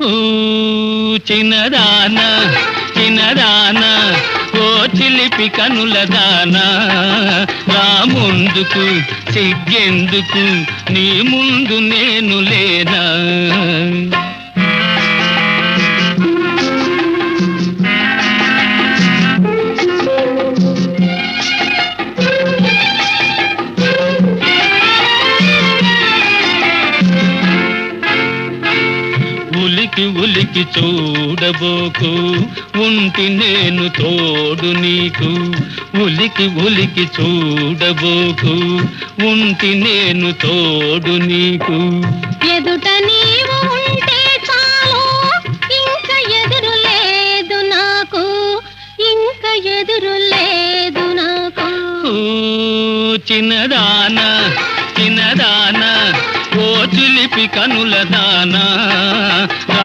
ఓ చిన్నదానా చిన్నదానా ఓ చిలిపి కనుల దానా రా ముందుకు సిగ్గెందుకు నీ ముందు నేను లేనా ఉలికి ఉలికి చూడబోకు ఉంటి నేను తోడు నీకు ఉలికి ఉలికి చూడబోకు ఉంటి నేను తోడు నీకు ఎదుట నీవు ఉంటే చాలు ఇంకా ఎదురు లేదు నాకు ఇంకా ఎదురు లేదు నాకు ఓ చిన్నదానా చిన్నదానా ఓ చిలిపి కనుల దానా